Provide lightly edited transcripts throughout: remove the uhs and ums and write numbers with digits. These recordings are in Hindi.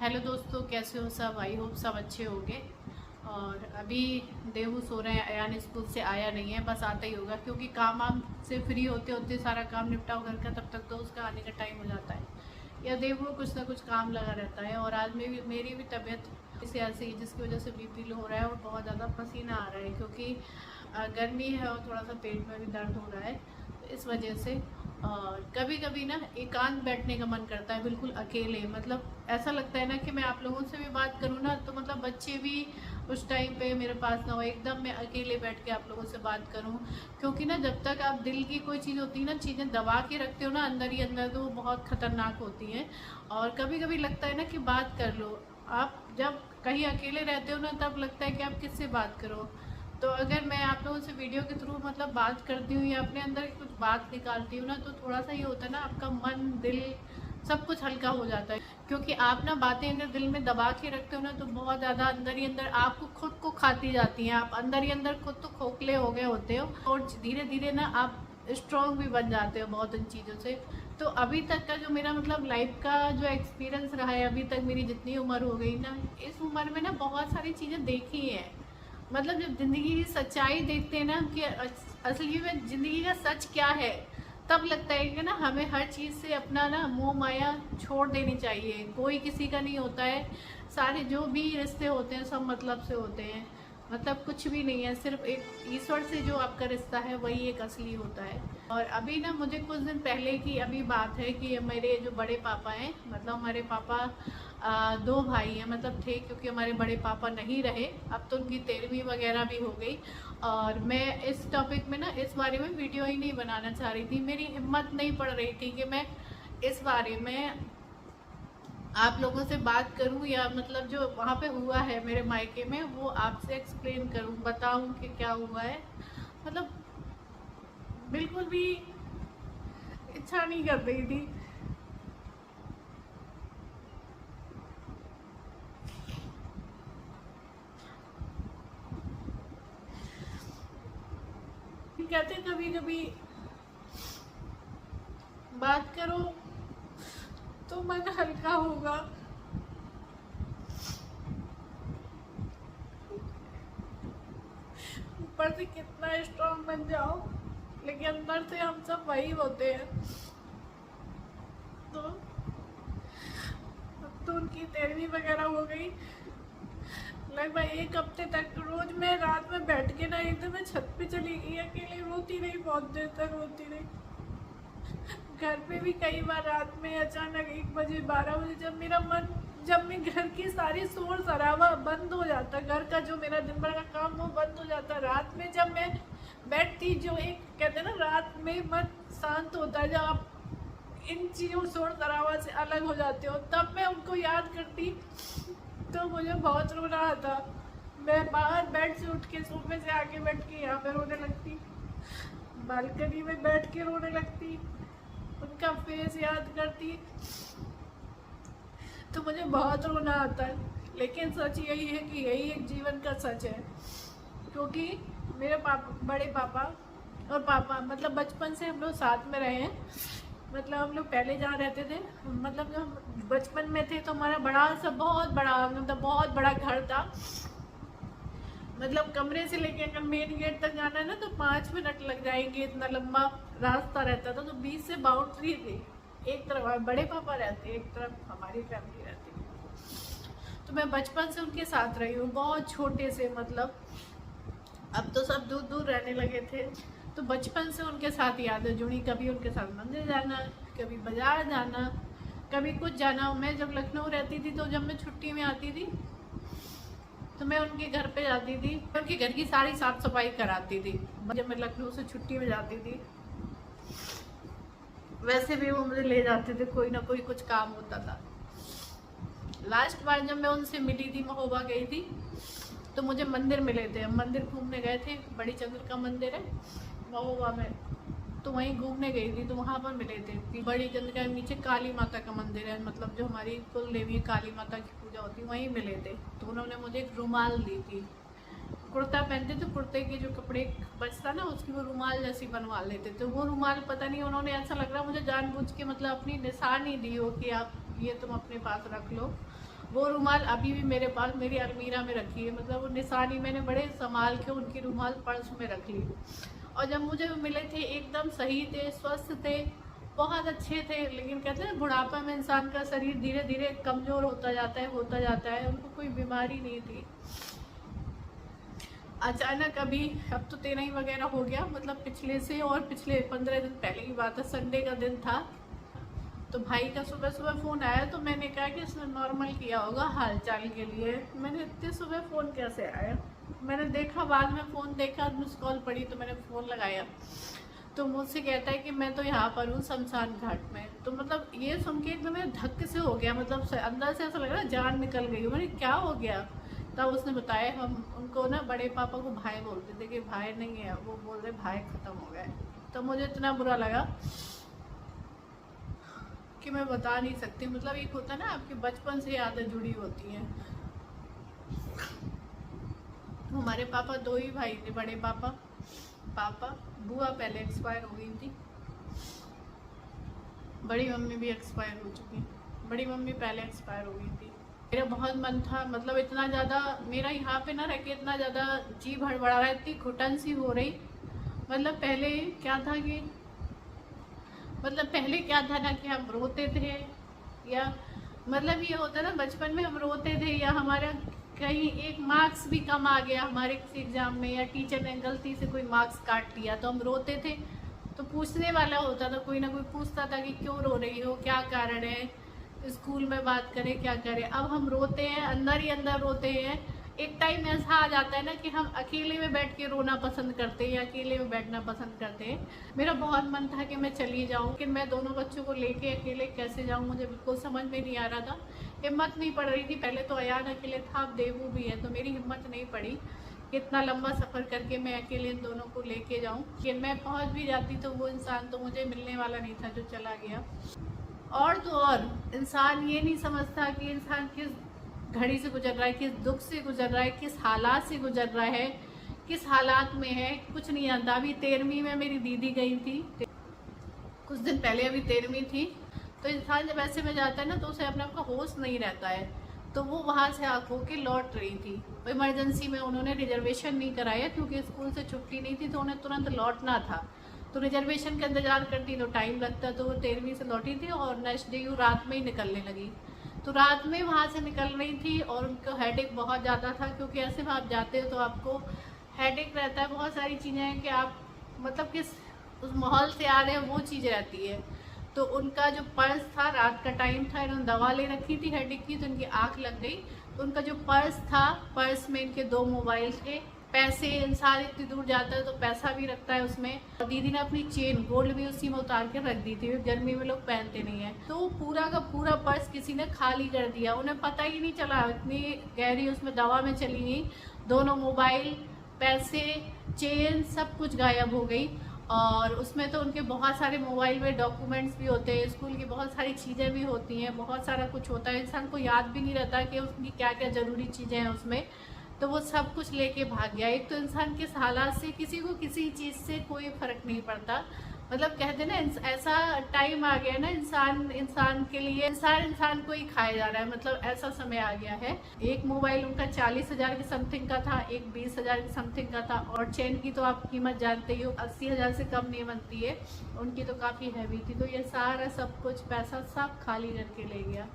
हेलो दोस्तों, कैसे हो सब। आई होप सब अच्छे होंगे। और अभी देवू सो रहे हैं, अयान स्कूल से आया नहीं है, बस आता ही होगा क्योंकि काम वाम से फ्री होते होते सारा काम निपटाओ घर का, तब तक तो उसका आने का टाइम हो जाता है। या देवू को कुछ ना कुछ काम लगा रहता है। और आज मेरी भी तबीयत से ऐसी है जिसकी वजह से बीपी लो हो रहा है और बहुत ज़्यादा पसीना आ रहा है क्योंकि गर्मी है और थोड़ा सा पेट में भी दर्द हो रहा है, तो इस वजह से। और कभी कभी ना एकांत बैठने का मन करता है, बिल्कुल अकेले। मतलब ऐसा लगता है ना कि मैं आप लोगों से भी बात करूँ ना तो मतलब बच्चे भी उस टाइम पे मेरे पास ना हो, एकदम मैं अकेले बैठ के आप लोगों से बात करूँ। क्योंकि ना जब तक आप दिल की कोई चीज़ होती है ना, चीज़ें दबा के रखते हो ना अंदर ही अंदर, तो वो बहुत ख़तरनाक होती हैं। और कभी कभी लगता है ना कि बात कर लो। आप जब कहीं अकेले रहते हो ना तब लगता है कि आप किससे बात करो। तो अगर मैं आप लोगों से वीडियो के थ्रू मतलब बात करती हूँ या अपने अंदर की कुछ बात निकालती हूँ ना, तो थोड़ा सा ये होता है ना, आपका मन दिल सब कुछ हल्का हो जाता है। क्योंकि आप ना बातें अगर दिल में दबा के रखते हो ना तो बहुत ज़्यादा अंदर ही अंदर आपको खुद को खाती जाती हैं। आप अंदर ही अंदर खुद तो खोखले हो गए होते हो और धीरे धीरे ना आप स्ट्रॉन्ग भी बन जाते हो बहुत उन चीज़ों से। तो अभी तक का जो मेरा मतलब लाइफ का जो एक्सपीरियंस रहा है, अभी तक मेरी जितनी उम्र हो गई ना, इस उम्र में ना बहुत सारी चीज़ें देखी हैं। मतलब जब ज़िंदगी की सच्चाई देखते हैं ना कि असली में ज़िंदगी का सच क्या है, तब लगता है कि ना हमें हर चीज़ से अपना ना मोह माया छोड़ देनी चाहिए। कोई किसी का नहीं होता है, सारे जो भी रिश्ते होते हैं सब मतलब से होते हैं। मतलब कुछ भी नहीं है, सिर्फ एक ईश्वर से जो आपका रिश्ता है वही एक असली होता है। और अभी ना मुझे कुछ दिन पहले की अभी बात है कि मेरे जो बड़े पापा हैं, मतलब हमारे पापा दो भाई हैं मतलब थे, क्योंकि हमारे बड़े पापा नहीं रहे, अब तो उनकी 13वीं वगैरह भी हो गई। और मैं इस टॉपिक में ना इस बारे में वीडियो ही नहीं बनाना चाह रही थी, मेरी हिम्मत नहीं पड़ रही थी कि मैं इस बारे में आप लोगों से बात करूं या मतलब जो वहाँ पे हुआ है मेरे मायके में वो आपसे एक्सप्लेन करूं, बताऊं कि क्या हुआ है। मतलब बिल्कुल भी इच्छा नहीं कर रही थी। कहते कभी कभी बात करो तो मन हल्का होगा। ऊपर से कितना स्ट्रांग बन जाओ, लेकिन अंदर से हम सब वही होते हैं। तो अब तो उनकी 13वीं वगैरह हो गई। लगभग एक हफ्ते तक रोज मैं रात में बैठ के ना एकदम मैं छत पे चली गई, अकेले रोती रही, बहुत देर तक रोती रही। घर पे भी कई बार रात में अचानक 1 बजे 12 बजे जब मैं घर की सारी शोर शराबा बंद हो जाता, घर का जो मेरा दिन भर का काम वो बंद हो जाता, रात में जब मैं बैठती, जो एक कहते हैं ना रात में मन शांत होता है, जब आप इन चीज़ों शोर शराबा से अलग हो जाते हो, तब मैं उनको याद करती तो मुझे बहुत रोना आता। मैं बाहर बेड से उठ के सोफे से आके बैठ के यहाँ पे रोने लगती, बालकनी में बैठ के रोने लगती, उनका फेस याद करती तो मुझे बहुत रोना आता है। लेकिन सच यही है कि यही एक जीवन का सच है। क्योंकि मेरे बड़े पापा और पापा मतलब बचपन से हम लोग साथ में रहे हैं। मतलब हम लोग पहले जहाँ रहते थे, मतलब जब हम बचपन में थे तो हमारा बड़ा सा बहुत बड़ा मतलब बहुत बड़ा घर था। मतलब कमरे से लेके अगर मेन गेट तक जाना है ना तो 5 मिनट लग जाएंगे, इतना लंबा रास्ता रहता था। तो बीच से बाउंड्री थी, एक तरफ हमारे बड़े पापा रहते, एक तरफ हमारी फैमिली रहती। तो मैं बचपन से उनके साथ रही हूँ, बहुत छोटे से। मतलब अब तो सब दूर दूर रहने लगे थे, तो बचपन से उनके साथ यादें जुड़ी। कभी उनके साथ मंदिर जाना, कभी बाजार जाना, कभी कुछ जाना। मैं जब लखनऊ रहती थी तो जब मैं छुट्टी में आती थी तो मैं उनके घर पे जाती थी, उनके घर की सारी साफ सफाई कराती थी जब मैं लखनऊ से छुट्टी में जाती थी। वैसे भी वो मुझे ले जाते थे, कोई ना कोई कुछ काम होता था। लास्ट बार जब मैं उनसे मिली थी, महोबा गई थी, तो मुझे मंदिर मिले थे। हम मंदिर घूमने गए थे, बड़ी चंद्र का मंदिर है महोबा में, तो वहीं घूमने गई थी, तो वहाँ पर मिले थे। बड़ी चंद्र के नीचे काली माता का मंदिर है, मतलब जो हमारी कुल देवी काली माता की पूजा होती है, वहीं मिले थे। तो उन्होंने मुझे एक रुमाल दी थी। कुर्ता पहनते तो कुर्ते के जो कपड़े बचता ना उसकी वो रुमाल जैसी बनवा लेते। तो वो रुमाल पता नहीं उन्होंने ऐसा लग रहा मुझे जानबूझ के मतलब अपनी निशानी दी हो कि आप ये तुम अपने पास रख लो। वो रुमाल अभी भी मेरे पास मेरी अलमीरा में रखी है, मतलब वो निशानी मैंने बड़े संभाल के उनकी रुमाल पर्स में रख ली। और जब मुझे मिले थे एकदम सही थे, स्वस्थ थे, बहुत अच्छे थे। लेकिन कहते हैं बुढ़ापा में इंसान का शरीर धीरे धीरे कमज़ोर होता जाता है। उनको कोई बीमारी नहीं थी। अचानक अभी अब तो 13 वगैरह हो गया, मतलब पिछले से, और पिछले 15 दिन पहले की बात है, संडे का दिन था। तो भाई का सुबह सुबह फ़ोन आया, तो मैंने कहा कि इसने नॉर्मल किया होगा हाल चाल के लिए। मैंने इतने सुबह फ़ोन कैसे आया, मैंने देखा, बाद में फ़ोन देखा, मिस कॉल पड़ी तो मैंने फ़ोन लगाया। तो मुझसे कहता है कि मैं तो यहाँ पर हूँ शमशान घाट में। तो मतलब ये सुन के एकदम धक्के से हो गया, मतलब अंदर से ऐसा लग रहा जान निकल गई। मैंने क्या हो गया? तब उसने बताया हम उनको ना बड़े पापा को भाई बोलते थे कि भाई नहीं है, वो बोल रहे भाई ख़त्म हो गए। तो मुझे इतना बुरा लगा कि मैं बता नहीं सकती। मतलब एक होता है ना, आपके बचपन से यादें जुड़ी होती हैं। तो हमारे पापा 2 ही भाई थे, बड़े पापा, बुआ पहले एक्सपायर हो गई थी, बड़ी मम्मी भी एक्सपायर हो चुकी, बड़ी मम्मी पहले एक्सपायर हो गई थी। मेरा बहुत मन था, मतलब इतना ज़्यादा मेरा यहाँ पे ना रह के इतना ज़्यादा जी भड़बड़ा रहा है, इतनी घुटन सी हो रही। मतलब पहले क्या था ना कि हम रोते थे, या मतलब ये होता ना बचपन में हम रोते थे, या हमारा कहीं एक मार्क्स भी कम आ गया हमारे किसी एग्ज़ाम में, या टीचर ने गलती से कोई मार्क्स काट दिया तो हम रोते थे। तो पूछने वाला होता था, कोई ना कोई पूछता था कि क्यों रो रही हो, क्या कारण है, स्कूल में बात करें, क्या करें। अब हम रोते हैं, अंदर ही अंदर रोते हैं। एक टाइम ऐसा आ जाता है ना कि हम अकेले में बैठ के रोना पसंद करते हैं, या अकेले में बैठना पसंद करते हैं। मेरा बहुत मन था कि मैं चली जाऊं, लेकिन मैं दोनों बच्चों को लेके अकेले कैसे जाऊं, मुझे बिल्कुल समझ में नहीं आ रहा था, हिम्मत नहीं पड़ रही थी। पहले तो अयान अकेले था, अब देवू भी है, तो मेरी हिम्मत नहीं पड़ी कि इतना लंबा सफ़र करके मैं अकेले इन दोनों को लेके जाऊँ। कि मैं पहुँच भी जाती तो वो इंसान तो मुझे मिलने वाला नहीं था जो चला गया। और तो और इंसान ये नहीं समझता कि इंसान किस घड़ी से गुजर रहा है, किस दुख से गुजर रहा है, किस हालात से गुजर रहा है, किस हालात में है, कुछ नहीं जानता। अभी 13वीं में मेरी दीदी गई थी, कुछ दिन पहले, अभी 13वीं थी। तो इंसान जब ऐसे में जाता है ना, तो उसे अपने आप का होश नहीं रहता है। तो वो वहाँ से आँख होके लौट रही थी, इमरजेंसी में उन्होंने रिजर्वेशन नहीं कराया क्योंकि स्कूल से छुट्टी नहीं थी, तो उन्हें तुरंत लौटना था। तो रिजर्वेशन का इंतज़ार करती तो टाइम लगता, तो वो 13वीं से लौटी थी और नेक्स्ट डे रात में ही निकलने लगी। तो रात में वहाँ से निकल रही थी और उनको हेडेक बहुत ज़्यादा था, क्योंकि ऐसे में आप जाते हो तो आपको हेडेक रहता है, बहुत सारी चीज़ें हैं कि आप मतलब किस उस माहौल से आ रहे हैं, वो चीज़ रहती है। तो उनका जो पर्स था, रात का टाइम था, इन्होंने दवा ले रखी थी हेडेक की, तो इनकी आँख लग गई। तो उनका जो पर्स था, पर्स में इनके 2 मोबाइल थे, पैसे, इंसान इतनी दूर जाता है तो पैसा भी रखता है उसमें। और दीदी ने अपनी चेन गोल्ड भी उसी में उतार के रख दी थी, गर्मी में लोग पहनते नहीं है। तो पूरा का पूरा पर्स किसी ने खाली कर दिया, उन्हें पता ही नहीं चला, इतनी गहरी उसमें दवा में चली गई। दोनों मोबाइल, पैसे, चेन, सब कुछ गायब हो गई। और उसमें तो उनके बहुत सारे मोबाइल में डॉक्यूमेंट्स भी होते हैं, स्कूल की बहुत सारी चीज़ें भी होती हैं, बहुत सारा कुछ होता है, इंसान को याद भी नहीं रहता कि उसकी क्या क्या ज़रूरी चीज़ें हैं उसमें। तो वो सब कुछ लेके भाग गया। एक तो इंसान किस हालात से, किसी को किसी चीज़ से कोई फ़र्क नहीं पड़ता। मतलब कहते ना, ऐसा टाइम आ गया ना, इंसान के लिए इंसान को ही खाया जा रहा है, मतलब ऐसा समय आ गया है। एक मोबाइल उनका 40,000 के समथिंग का था, एक 20,000 के समथिंग का था, और चेन की तो आप कीमत जानते ही हो, 80,000 से कम नहीं बनती है, उनकी तो काफ़ी हैवी थी। तो ये सारा सब कुछ पैसा सब खाली करके ले गया।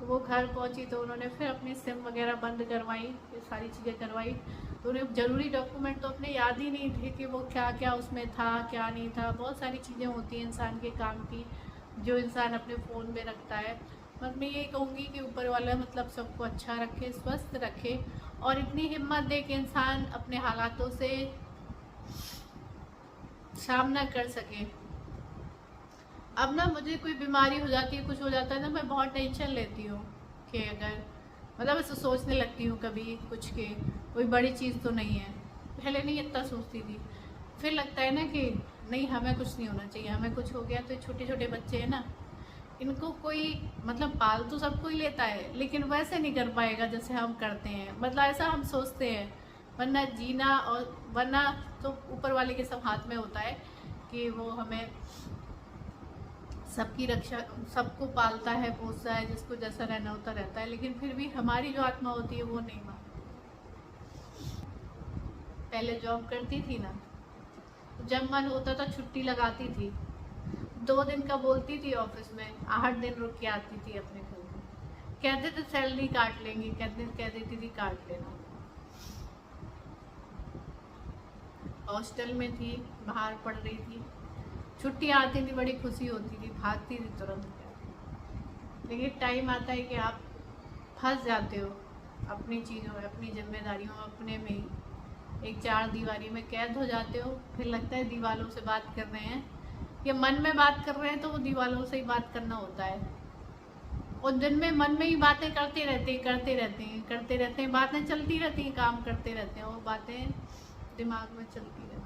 तो वो घर पहुंची तो उन्होंने फिर अपनी सिम वगैरह बंद करवाई, ये सारी चीज़ें करवाई। तो उन्हें ज़रूरी डॉक्यूमेंट तो अपने याद ही नहीं थे कि वो क्या क्या उसमें था, क्या नहीं था। बहुत सारी चीज़ें होती हैं इंसान के काम की जो इंसान अपने फ़ोन में रखता है। बस मैं ये कहूँगी कि ऊपर वाला मतलब सबको अच्छा रखे, स्वस्थ रखे, और इतनी हिम्मत दे कि इंसान अपने हालातों से सामना कर सके। अब ना मुझे कोई बीमारी हो जाती है, कुछ हो जाता है ना, मैं बहुत टेंशन लेती हूँ कि अगर मतलब ऐसे सोचने लगती हूँ कभी कुछ के कोई बड़ी चीज़ तो नहीं है। पहले नहीं इतना सोचती थी, फिर लगता है ना कि नहीं, हमें कुछ नहीं होना चाहिए, हमें कुछ हो गया तो छोटे छोटे बच्चे हैं ना, इनको कोई मतलब पाल तो सबको ही लेता है, लेकिन वैसे नहीं कर पाएगा जैसे हम करते हैं, मतलब ऐसा हम सोचते हैं। वरना जीना और वरना तो ऊपर वाले के सब हाथ में होता है कि वो हमें सबकी रक्षा, सबको पालता है, पोसता है, जिसको जैसा रहना होता रहता है, लेकिन फिर भी हमारी जो आत्मा होती है वो नहीं मानती। पहले जॉब करती थी ना, जब मन होता था छुट्टी लगाती थी, 2 दिन का बोलती थी ऑफिस में, 8 दिन रुक के आती थी अपने घर में। कहते थे सैलरी काट लेंगे, कह देती थी काट लेना। हॉस्टल में थी, बाहर पढ़ रही थी, छुट्टी आती थी, बड़ी खुशी होती थी, भागती थी तुरंत। लेकिन टाइम आता है कि आप फंस जाते हो अपनी चीज़ों में, अपनी जिम्मेदारियों में, अपने में ही एक 4 दीवारी में कैद हो जाते हो। फिर लगता है दीवारों से बात कर रहे हैं, या मन में बात कर रहे हैं, तो वो दीवारों से ही बात करना होता है। और दिन में मन में ही बातें करते रहते हैं, बातें चलती रहती हैं, काम करते रहते हैं, वो बातें दिमाग में चलती रहती हैं।